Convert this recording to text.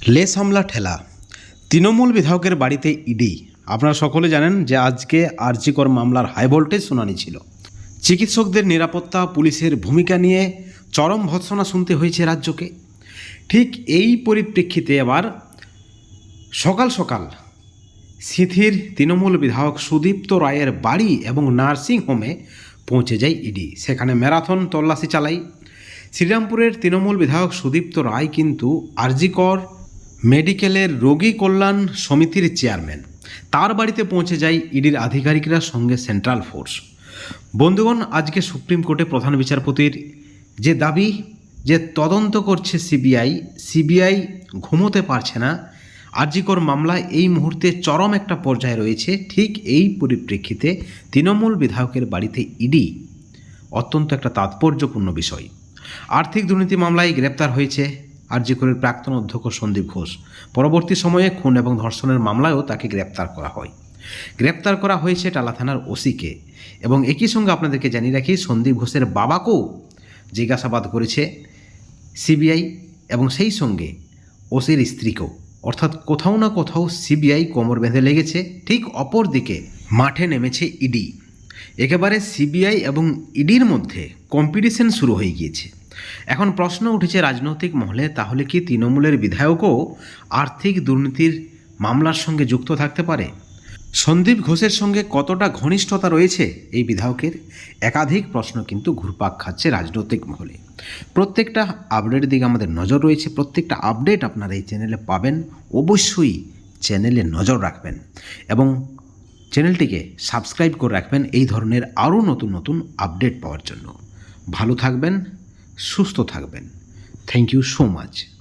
Less হামলা ঠেলা। তৃণমূল বিধায়কের বাড়িতে ইডি। আপনারা সকলে জানেন যে আজকে আরজি কর মামলার হাই ভোল্টেজ শুনানি ছিল। চিকিৎসকদের নিরাপত্তা, পুলিশের ভূমিকা নিয়ে চরম ভৎসনা শুনতে হয়েছে রাজ্যকে। ঠিক এই পরিপ্রেক্ষিতে এবার সকাল সকাল সিথির তৃণমূল বিধায়ক সুদীপ্ত রায়ের বাড়ি এবং নার্সিংহোমে পৌঁছে যায় ইডি। সেখানে ম্যারাথন তল্লাশি চালাই। শ্রীরামপুরের তৃণমূল বিধায়ক সুদীপ্ত রায় কিন্তু আরজি কর মেডিকেলের রোগী কল্যাণ সমিতির চেয়ারম্যান। তার বাড়িতে পৌঁছে যায় ইডির আধিকারিকরা, সঙ্গে সেন্ট্রাল ফোর্স। বন্ধুগণ, আজকে সুপ্রিম কোর্টে প্রধান বিচারপতির যে দাবি যে তদন্ত করছে সিবিআই ঘুমোতে পারছে না, আরজি কর মামলায় এই মুহূর্তে চরম একটা পর্যায়ে রয়েছে। ঠিক এই পরিপ্রেক্ষিতে তৃণমূল বিধায়কের বাড়িতে ইডি অত্যন্ত একটা তাৎপর্যপূর্ণ বিষয়। আর্থিক দুর্নীতি মামলায় গ্রেপ্তার হয়েছে আরজি করের প্রাক্তন অধ্যক্ষ সন্দীপ ঘোষ। পরবর্তী সময়ে খুন এবং ধর্ষণের মামলায়ও তাকে গ্রেপ্তার করা হয়। গ্রেপ্তার করা হয়েছে টালা থানার ওসিকে। এবং একই সঙ্গে আপনাদেরকে জানিয়ে রাখি, সন্দীপ ঘোষের বাবাকেও জিজ্ঞাসাবাদ করেছে সিবিআই এবং সেই সঙ্গে ওসির স্ত্রীকেও। অর্থাৎ কোথাও না কোথাও সিবিআই কোমর বেঁধে লেগেছে। ঠিক অপর দিকে মাঠে নেমেছে ইডি। একেবারে সিবিআই এবং ইডির মধ্যে কম্পিটিশন শুরু হয়ে গিয়েছে। এখন প্রশ্ন উঠেছে রাজনৈতিক মহলে, তাহলে কি তৃণমূলের বিধায়কও আর্থিক দুর্নীতির মামলার সঙ্গে যুক্ত থাকতে পারে? সন্দীপ ঘোষের সঙ্গে কতটা ঘনিষ্ঠতা রয়েছে এই বিধায়কের? একাধিক প্রশ্ন কিন্তু ঘুরপাক খাচ্ছে রাজনৈতিক মহলে। প্রত্যেকটা আপডেটের দিকে আমাদের নজর রয়েছে। প্রত্যেকটা আপডেট আপনারা এই চ্যানেলে পাবেন। অবশ্যই চ্যানেলে নজর রাখবেন এবং চ্যানেলটিকে সাবস্ক্রাইব করে রাখবেন এই ধরনের আরও নতুন নতুন আপডেট পাওয়ার জন্য। ভালো থাকবেন, সুস্থ থাকবেন। Thank you so much.